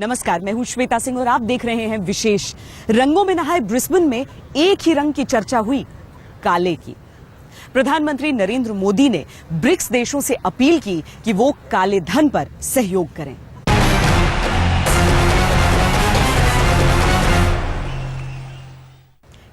नमस्कार, मैं हूं श्वेता सिंह और आप देख रहे हैं विशेष। रंगों में नहाए ब्रिस्बेन में एक ही रंग की चर्चा हुई, काले की। प्रधानमंत्री नरेंद्र मोदी ने ब्रिक्स देशों से अपील की कि वो काले धन पर सहयोग करें।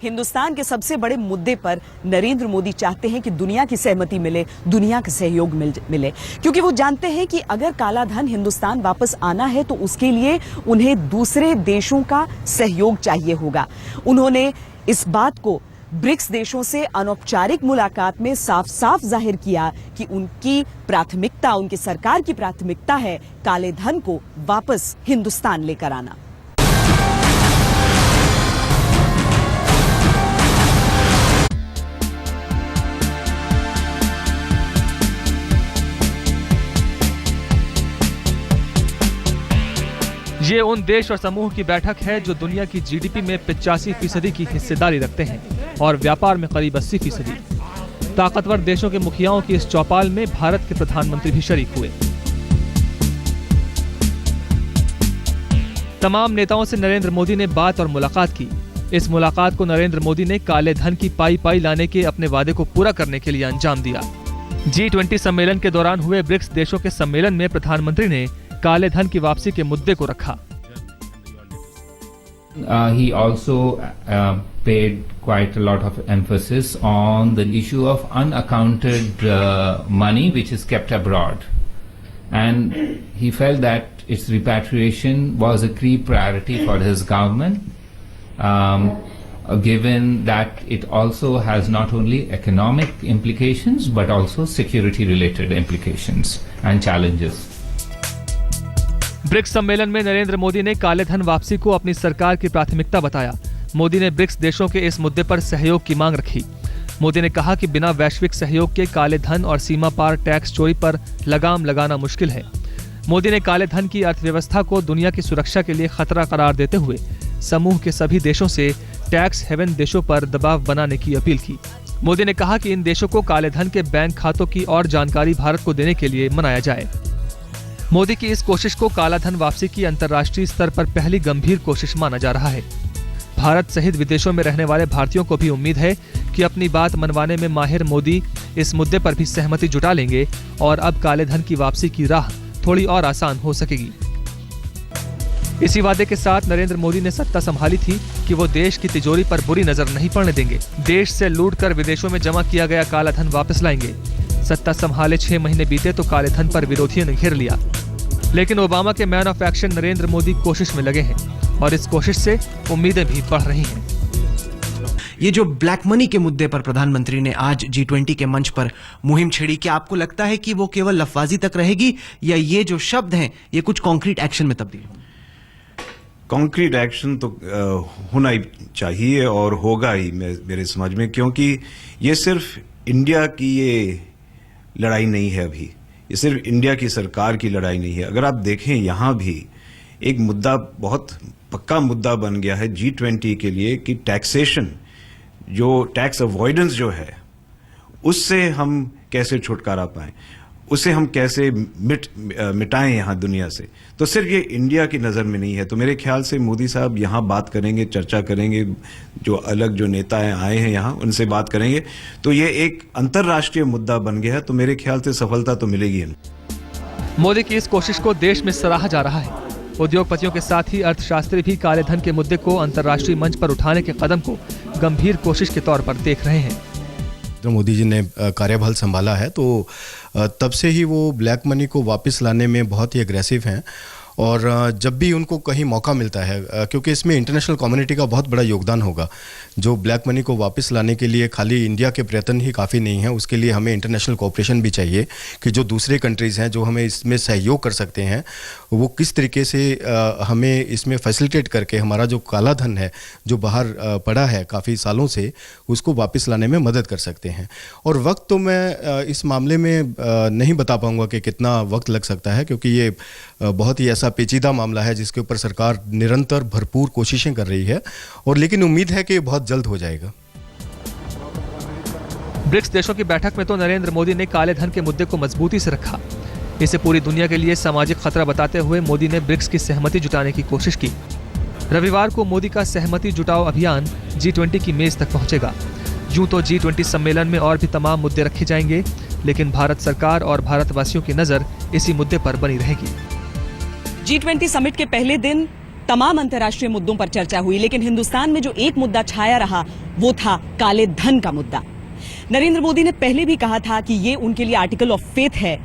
हिंदुस्तान के सबसे बड़े मुद्दे पर नरेंद्र मोदी चाहते हैं कि दुनिया की सहमति मिले, दुनिया का सहयोग मिले, क्योंकि वो जानते हैं कि अगर काला धन हिंदुस्तान वापस आना है तो उसके लिए उन्हें दूसरे देशों का सहयोग चाहिए होगा। उन्होंने इस बात को ब्रिक्स देशों से अनौपचारिक मुलाकात में साफ साफ जाहिर किया कि उनकी प्राथमिकता, उनकी सरकार की प्राथमिकता है काले धन को वापस हिंदुस्तान लेकर आना। ये उन देश और समूह की बैठक है जो दुनिया की जीडीपी में 85% की हिस्सेदारी रखते हैं और व्यापार में करीब 80%। ताकतवर देशों के मुखियाओं की इस चौपाल में भारत के प्रधानमंत्री भी शरीक हुए। तमाम नेताओं से नरेंद्र मोदी ने बात और मुलाकात की। इस मुलाकात को नरेंद्र मोदी ने काले धन की पाई लाने के अपने वादे को पूरा करने के लिए अंजाम दिया। G20 सम्मेलन के दौरान हुए ब्रिक्स देशों के सम्मेलन में प्रधानमंत्री ने काले धन की वापसी के मुद्दे को रखा। He also paid quite a lot of emphasis on the issue of unaccounted money which is kept abroad, and he felt that its repatriation was a key priority for his government, given that it also has not only economic implications but also security related implications and challenges. BRICS सम्मेलन में नरेंद्र मोदी ने काले धन वापसी को अपनी सरकार की प्राथमिकता बताया। मोदी ने ब्रिक्स देशों के इस मुद्दे पर सहयोग की मांग रखी। मोदी ने कहा कि बिना वैश्विक सहयोग के काले धन और सीमा पार टैक्स चोरी पर लगाम लगाना मुश्किल है। मोदी ने काले धन की अर्थव्यवस्था को दुनिया की सुरक्षा के लिए खतरा करार देते हुए समूह के सभी देशों से टैक्स हेवन देशों पर दबाव बनाने की अपील की। मोदी ने कहा कि इन देशों को काले धन के बैंक खातों की और जानकारी भारत को देने के लिए मनाया जाए। मोदी की इस कोशिश को काला धन वापसी की अंतर्राष्ट्रीय स्तर पर पहली गंभीर कोशिश माना जा रहा है। भारत सहित विदेशों में रहने वाले भारतीयों को भी उम्मीद है कि अपनी बात मनवाने में माहिर मोदी इस मुद्दे पर भी सहमति जुटा लेंगे और अब काले धन की वापसी की राह थोड़ी और आसान हो सकेगी। इसी वादे के साथ नरेंद्र मोदी ने सत्ता संभाली थी कि वो देश की तिजोरी पर बुरी नजर नहीं पड़ने देंगे। देश से लूटकर विदेशों में जमा किया गया काला धन वापस लाएंगे। सत्ता संभाले 6 महीने बीते तो काले धन पर विरोधियों ने घेर लिया, लेकिन ओबामा के man of action Narendra Modi कोशिश में लगे हैं और इस कोशिश से उम्मीदें भी बढ़ रही हैं। ये जो ब्लैक मनी के मुद्दे पर प्रधानमंत्री ने आज G20 के मंच पर मुहिम छेड़ी, क्या आपको लगता है कि वो केवल लफ्ज़ी तक रहेगी या ये जो शब्द हैं ये कुछ कॉन्क्रीट एक्शन में तब्दील होंगे? कॉन्क्रीट एक्शन तो होना ही चाहिए और होगा ही मेरे समझ में, क्योंकि ये सिर्फ इंडिया की ये लड़ाई नहीं है। अभी ये सिर्फ इंडिया की सरकार की लड़ाई नहीं है। अगर आप देखें यहाँ भी एक मुद्दा बहुत पक्का मुद्दा बन गया है G20 के लिए कि टैक्सेशन, जो टैक्स अवॉइडेंस जो है उससे हम कैसे छुटकारा पाएं, उसे हम कैसे मिटाएं यहाँ दुनिया से। तो सिर्फ ये इंडिया की नज़र में नहीं है। तो मेरे ख्याल से मोदी साहब यहाँ बात करेंगे, चर्चा करेंगे, जो नेता आए हैं यहाँ उनसे बात करेंगे, तो ये एक अंतर्राष्ट्रीय मुद्दा बन गया है। तो मेरे ख्याल से सफलता तो मिलेगी। मोदी की इस कोशिश को देश में सराहा जा रहा है। उद्योगपतियों के साथ ही अर्थशास्त्री भी काले धन के मुद्दे को अंतर्राष्ट्रीय मंच पर उठाने के कदम को गंभीर कोशिश के तौर पर देख रहे हैं। तो मोदी जी ने कार्यभार संभाला है तो तब से ही वो ब्लैक मनी को वापस लाने में बहुत ही एग्रेसिव हैं और जब भी उनको कहीं मौका मिलता है, क्योंकि इसमें इंटरनेशनल कम्युनिटी का बहुत बड़ा योगदान होगा। जो ब्लैक मनी को वापस लाने के लिए खाली इंडिया के प्रयत्न ही काफ़ी नहीं है, उसके लिए हमें इंटरनेशनल कोऑपरेशन भी चाहिए कि जो दूसरे कंट्रीज़ हैं जो हमें इसमें सहयोग कर सकते हैं, वो किस तरीके से हमें इसमें फैसिलिटेट करके हमारा जो काला धन है जो बाहर पड़ा है काफ़ी सालों से, उसको वापस लाने में मदद कर सकते हैं। और वक्त तो मैं इस मामले में नहीं बता पाऊँगा कि कितना वक्त लग सकता है, क्योंकि ये बहुत ही ऐसा पेचीदा मामला है जिसके ऊपर सरकार निरंतर भरपूर कोशिशें कर रही है, और लेकिन उम्मीद है कि बहुत जल्द हो जाएगा। ब्रिक्स देशों की बैठक में तो नरेंद्र मोदी ने काले धन के मुद्दे को मजबूती से रखा। इसे पूरी दुनिया के लिए सामाजिक खतरा बताते हुए मोदी ने ब्रिक्स की सहमति जुटाने की कोशिश की। रविवार को मोदी का सहमति जुटाओ अभियान G20 की मेज तक पहुंचेगा। यूं तो G20 सम्मेलन में और भी तमाम मुद्दे रखे जाएंगे, लेकिन भारत सरकार और भारतवासियों की नजर इसी मुद्दे पर बनी रहेगी। G20 समिट के पहले दिन तमाम अंतर्राष्ट्रीय मुद्दों पर चर्चा हुई, लेकिन हिंदुस्तान में जो एक मुद्दा छाया रहा वो था काले धन का मुद्दा। नरेंद्र मोदी ने पहले भी कहा था कि ये उनके लिए आर्टिकल ऑफ फेथ है,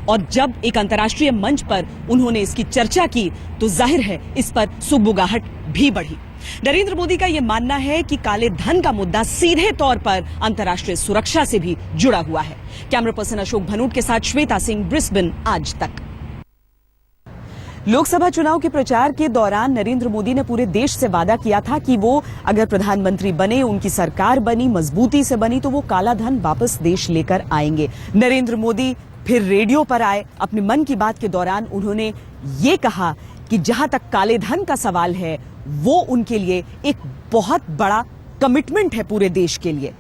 और जब एक अंतर्राष्ट्रीय मंच पर उन्होंने इसकी चर्चा की तो जाहिर है इस पर सुगबुगाहट भी बढ़ी। नरेंद्र मोदी का यह मानना है कि काले धन का मुद्दा सीधे तौर पर अंतर्राष्ट्रीय सुरक्षा से भी जुड़ा हुआ है। कैमरा पर्सन अशोक भनूट के साथ श्वेता सिंह, ब्रिस्बेन, आज तक। लोकसभा चुनाव के प्रचार के दौरान नरेंद्र मोदी ने पूरे देश से वादा किया था कि वो अगर प्रधानमंत्री बने, उनकी सरकार बनी, मजबूती से बनी, तो वो काला धन वापस देश लेकर आएंगे। नरेंद्र मोदी फिर रेडियो पर आए। अपने मन की बात के दौरान उन्होंने ये कहा कि जहां तक काले धन का सवाल है, वो उनके लिए एक बहुत बड़ा कमिटमेंट है पूरे देश के लिए।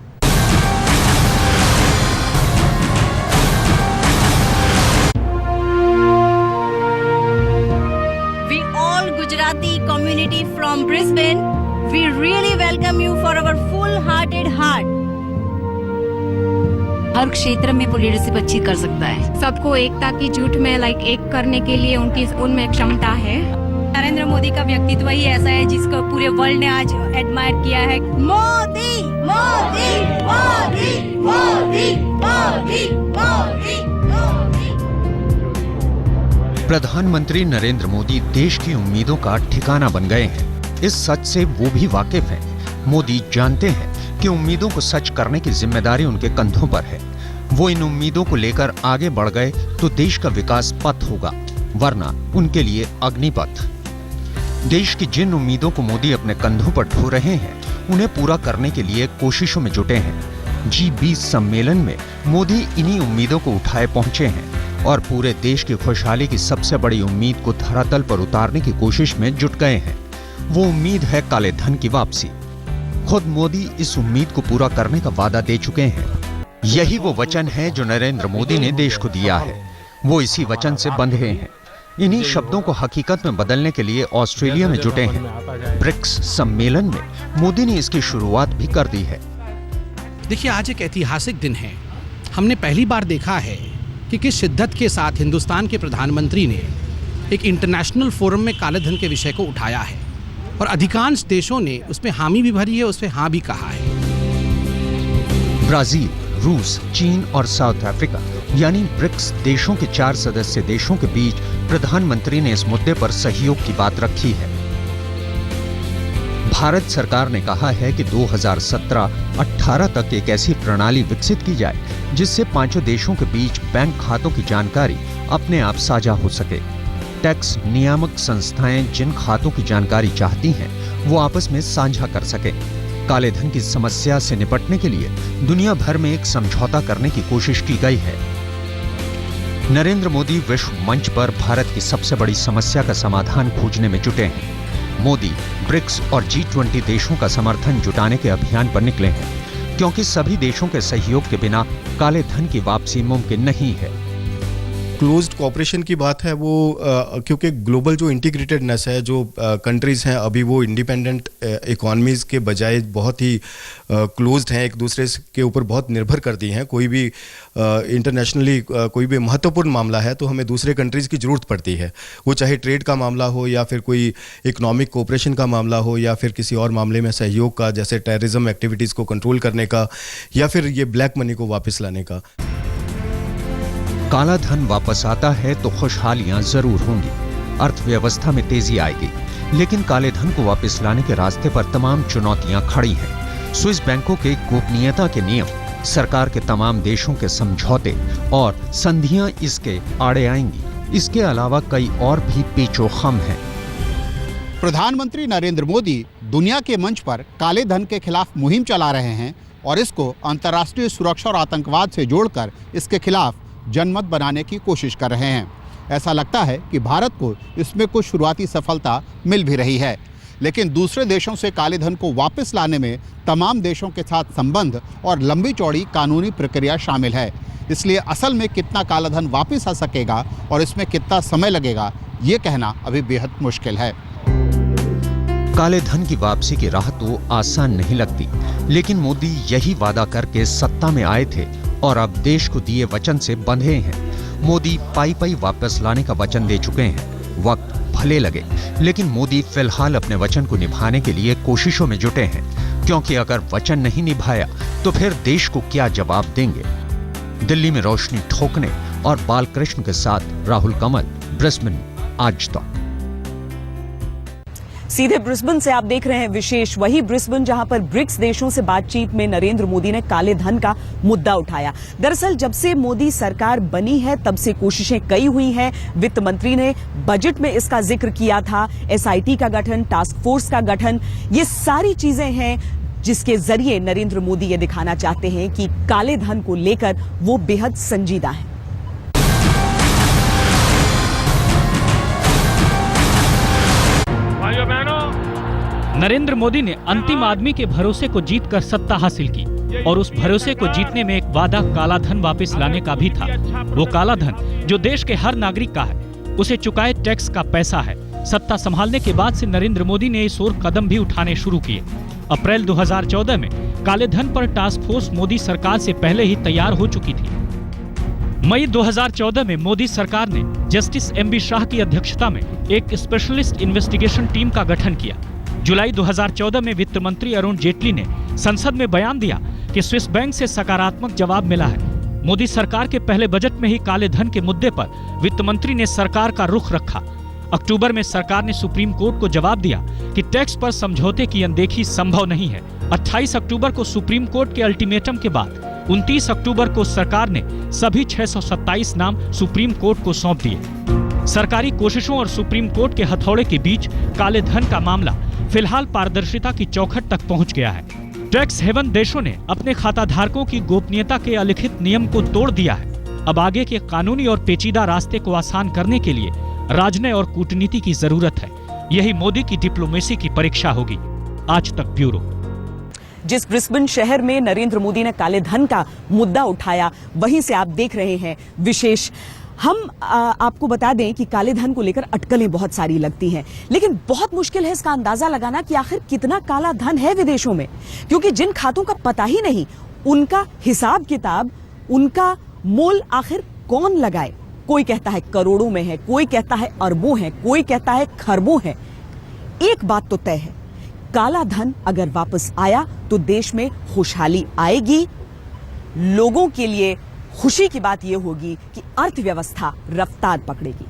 We all Gujarati community from Brisbane, we really welcome you for our full-hearted heart. हर क्षेत्र में वो लीडरशिप अच्छी कर सकता है। सबको एकता की जुट में एक करने के लिए उनमें क्षमता है। नरेंद्र मोदी का व्यक्तित्व ही ऐसा है जिसको पूरे वर्ल्ड ने आज एडमायर किया है। मोदी मोदी मोदी मोदी मोदी मोदी मोदी। प्रधानमंत्री नरेंद्र मोदी देश की उम्मीदों का ठिकाना बन गए हैं। इस सच से वो भी वाकिफ हैं। मोदी जानते हैं कि उम्मीदों को सच करने की जिम्मेदारी उनके कंधों पर है। वो इन उम्मीदों को लेकर आगे बढ़ गए तो देश का विकास पथ होगा, वरना उनके लिए अग्निपथ। देश की जिन उम्मीदों को मोदी अपने कंधों पर ढो रहे हैं, उन्हें पूरा करने के लिए कोशिशों में जुटे हैं। G20 सम्मेलन में मोदी इन्हीं उम्मीदों को उठाए पहुंचे हैं और पूरे देश की खुशहाली की सबसे बड़ी उम्मीद को धरातल पर उतारने की कोशिश में जुट गए हैं। वो उम्मीद है काले धन की वापसी। खुद मोदी इस उम्मीद को पूरा करने का वादा दे चुके हैं। यही वो वचन है जो नरेंद्र मोदी ने देश को दिया है। वो इसी वचन से बंधे हैं। इन्हीं शब्दों को हकीकत में बदलने के लिए ऑस्ट्रेलिया में जुटे हैं। ब्रिक्स सम्मेलन में मोदी ने इसकी शुरुआत भी कर दी है। देखिए, आज एक ऐतिहासिक दिन है। हमने पहली बार देखा है कि किस शिद्दत के साथ हिंदुस्तान के प्रधानमंत्री ने एक इंटरनेशनल फोरम में काले धन के विषय को उठाया है, और अधिकांश देशों ने उसमें हामी भी भरी है, उस पर हाँ भी कहा है। ब्राजील, रूस, चीन और साउथ अफ्रीका यानी ब्रिक्स देशों के 4 सदस्य देशों के बीच प्रधानमंत्री ने इस मुद्दे पर सहयोग की बात रखी है। भारत सरकार ने कहा है कि 2017-18 तक एक ऐसी प्रणाली विकसित की जाए जिससे पांचों देशों के बीच बैंक खातों की जानकारी अपने आप साझा हो सके। टैक्स नियामक संस्थाएं जिन खातों की जानकारी चाहती हैं, वो आपस में साझा कर सकें। काले धन की समस्या से निपटने के लिए दुनिया भर में एक समझौता करने की कोशिश की गई है। नरेंद्र मोदी विश्व मंच पर भारत की सबसे बड़ी समस्या का समाधान खोजने में जुटे हैं। मोदी ब्रिक्स और G20 देशों का समर्थन जुटाने के अभियान पर निकले हैं, क्योंकि सभी देशों के सहयोग के बिना काले धन की वापसी मुमकिन नहीं है। क्लोज्ड कोऑपरेशन की बात है वो क्योंकि ग्लोबल जो इंटीग्रेटेडनेस है, जो कंट्रीज़ हैं अभी वो इंडिपेंडेंट इकोनॉमीज़ के बजाय बहुत ही क्लोज्ड हैं, एक दूसरे के ऊपर बहुत निर्भर करती हैं। कोई भी इंटरनेशनली कोई भी महत्वपूर्ण मामला है तो हमें दूसरे कंट्रीज़ की ज़रूरत पड़ती है, वो चाहे ट्रेड का मामला हो या फिर कोई इकोनॉमिक कोऑपरेशन का मामला हो या फिर किसी और मामले में सहयोग का, जैसे टेररिज्म एक्टिविटीज़ को कंट्रोल करने का या फिर ये ब्लैक मनी को वापस लाने का। काला धन वापस आता है तो खुशहालियां जरूर होंगी, अर्थव्यवस्था में तेजी आएगी, लेकिन काले धन को वापस लाने के रास्ते पर तमाम चुनौतियां खड़ी हैं। स्विस बैंकों के गोपनीयता के नियम, सरकार के तमाम देशों के समझौते और संधियां इसके आड़े आएंगी। इसके अलावा कई और भी पेचोखम हैं। प्रधानमंत्री नरेंद्र मोदी दुनिया के मंच पर काले धन के खिलाफ मुहिम चला रहे हैं और इसको अंतर्राष्ट्रीय सुरक्षा और आतंकवाद से जोड़कर इसके खिलाफ जनमत बनाने की कोशिश कर रहे हैं। ऐसा लगता है कि भारत को इसमें कुछ शुरुआती सफलता मिल भी रही है, लेकिन दूसरे देशों से काले धन को वापस लाने में तमाम देशों के साथ संबंध और लंबी चौड़ी कानूनी प्रक्रिया शामिल है। इसलिए असल में कितना कालाधन वापस आ सकेगा और इसमें कितना समय लगेगा, ये कहना अभी बेहद मुश्किल है। काले धन की वापसी की राह तो आसान नहीं लगती, लेकिन मोदी यही वादा करके सत्ता में आए थे और अब देश को दिए वचन से बंधे हैं। मोदी पाई वापस लाने का वचन दे चुके हैं। वक्त भले लगे, लेकिन मोदी फिलहाल अपने वचन को निभाने के लिए कोशिशों में जुटे हैं, क्योंकि अगर वचन नहीं निभाया तो फिर देश को क्या जवाब देंगे। दिल्ली में रोशनी ठोकने और बालकृष्ण के साथ राहुल कमल, ब्रिस्बेन, आज तक। सीधे ब्रिस्बेन से आप देख रहे हैं विशेष, वही ब्रिस्बेन जहां पर ब्रिक्स देशों से बातचीत में नरेंद्र मोदी ने काले धन का मुद्दा उठाया। दरअसल जब से मोदी सरकार बनी है तब से कोशिशें कई हुई हैं। वित्त मंत्री ने बजट में इसका जिक्र किया था, एसआईटी का गठन, टास्क फोर्स का गठन, ये सारी चीजें हैं जिसके जरिए नरेंद्र मोदी ये दिखाना चाहते हैं कि काले धन को लेकर वो बेहद संजीदा हैं। नरेंद्र मोदी ने अंतिम आदमी के भरोसे को जीतकर सत्ता हासिल की और उस भरोसे को जीतने में एक वादा काला धन वापस लाने का भी था। वो काला धन जो देश के हर नागरिक का है, उसे चुकाए टैक्स का पैसा है। सत्ता संभालने के बाद से नरेंद्र मोदी ने इस ओर कदम भी उठाने शुरू किए। अप्रैल 2014 में काले धन पर टास्क फोर्स मोदी सरकार से पहले ही तैयार हो चुकी थी। मई 2014 में मोदी सरकार ने जस्टिस एमबी शाह की अध्यक्षता में एक स्पेशलिस्ट इन्वेस्टिगेशन टीम का गठन किया। जुलाई 2014 में वित्त मंत्री अरुण जेटली ने संसद में बयान दिया कि स्विस बैंक से सकारात्मक जवाब मिला है। मोदी सरकार के पहले बजट में ही काले धन के मुद्दे पर वित्त मंत्री ने सरकार का रुख रखा। अक्टूबर में सरकार ने सुप्रीम कोर्ट को जवाब दिया कि टैक्स पर समझौते की अनदेखी संभव नहीं है। 28 अक्टूबर को सुप्रीम कोर्ट के अल्टीमेटम के बाद 29 अक्टूबर को सरकार ने सभी 627 नाम सुप्रीम कोर्ट को सौंप दिए। सरकारी कोशिशों और सुप्रीम कोर्ट के हथौड़े के बीच काले धन का मामला फिलहाल पारदर्शिता की चौखट तक पहुंच गया है। टैक्स हेवन देशों ने अपने खाता धारकों की गोपनीयता के अलिखित नियम को तोड़ दिया है। अब आगे के कानूनी और पेचीदा रास्ते को आसान करने के लिए राजनय और कूटनीति की जरूरत है। यही मोदी की डिप्लोमेसी की परीक्षा होगी। आज तक ब्यूरो। जिस ब्रिस्बेन शहर में नरेंद्र मोदी ने काले धन का मुद्दा उठाया, वहीं से आप देख रहे हैं विशेष। हम आपको बता दें कि काले धन को लेकर अटकलें बहुत सारी लगती हैं, लेकिन बहुत मुश्किल है इसका अंदाजा लगाना कि आखिर कितना काला धन है विदेशों में, क्योंकि जिन खातों का पता ही नहीं, उनका हिसाब किताब, उनका मोल आखिर कौन लगाए। कोई कहता है करोड़ों में है, कोई कहता है अरबों है, कोई कहता है खरबों है। एक बात तो तय है, काला धन अगर वापस आया तो देश में खुशहाली आएगी। लोगों के लिए खुशी की बात यह होगी कि अर्थव्यवस्था रफ्तार पकड़ेगी।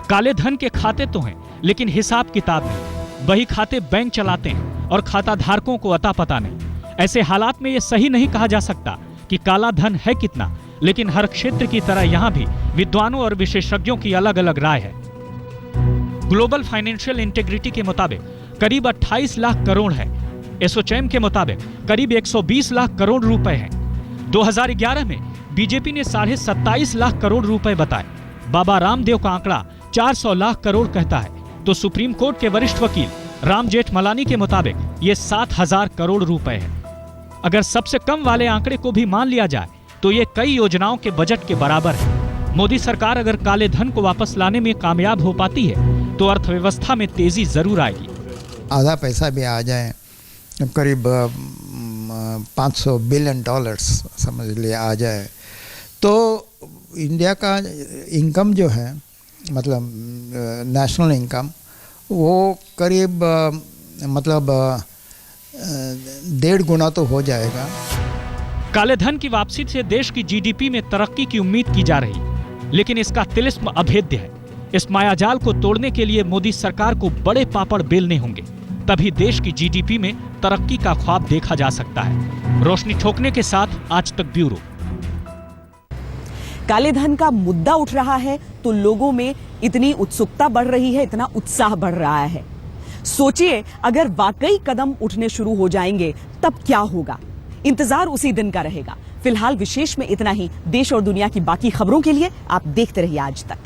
काले धन के खाते तो हैं, लेकिन हिसाब किताब नहीं। वही खाते बैंक चलाते हैं और खाता धारकों को अता पता नहीं। ऐसे हालात में यह सही नहीं कहा जा सकता कि काला धन है कितना, लेकिन हर क्षेत्र की तरह यहां भी विद्वानों और विशेषज्ञों की अलग अलग राय है। ग्लोबल फाइनेंशियल इंटेग्रिटी के मुताबिक करीब 28 लाख करोड़ है। एसोचैम के मुताबिक करीब 120 लाख करोड़ रुपए हैं। 2011 में बीजेपी ने 27.5 लाख करोड़ रुपए बताए। बाबा रामदेव का आंकड़ा 400 लाख करोड़ कहता है, तो सुप्रीम कोर्ट के वरिष्ठ वकील राम जेठमलानी के मुताबिक ये 7,000 करोड़ रुपए है। अगर सबसे कम वाले आंकड़े को भी मान लिया जाए तो ये कई योजनाओं के बजट के बराबर है। मोदी सरकार अगर काले धन को वापस लाने में कामयाब हो पाती है तो अर्थव्यवस्था में तेजी जरूर आएगी। आधा पैसा भी आ जाए, करीब 500 बिलियन डॉलर्स समझ लिए आ जाए, तो इंडिया का इनकम जो है, मतलब नेशनल इनकम, वो करीब मतलब 1.5 गुना तो हो जाएगा। काले धन की वापसी से देश की जीडीपी में तरक्की की उम्मीद की जा रही, लेकिन इसका तिलिस्म अभेद्य है। इस मायाजाल को तोड़ने के लिए मोदी सरकार को बड़े पापड़ बेलने होंगे, तभी देश की जीडीपी में तरक्की का ख्वाब देखा जा सकता है। रोशनी ठोकने के साथ आज तक ब्यूरो। काले धन का मुद्दा उठ रहा है तो लोगों में इतनी उत्सुकता बढ़ रही है, इतना उत्साह बढ़ रहा है। सोचिए अगर वाकई कदम उठने शुरू हो जाएंगे तब क्या होगा। इंतजार उसी दिन का रहेगा। फिलहाल विशेष में इतना ही। देश और दुनिया की बाकी खबरों के लिए आप देखते रहिए आज तक।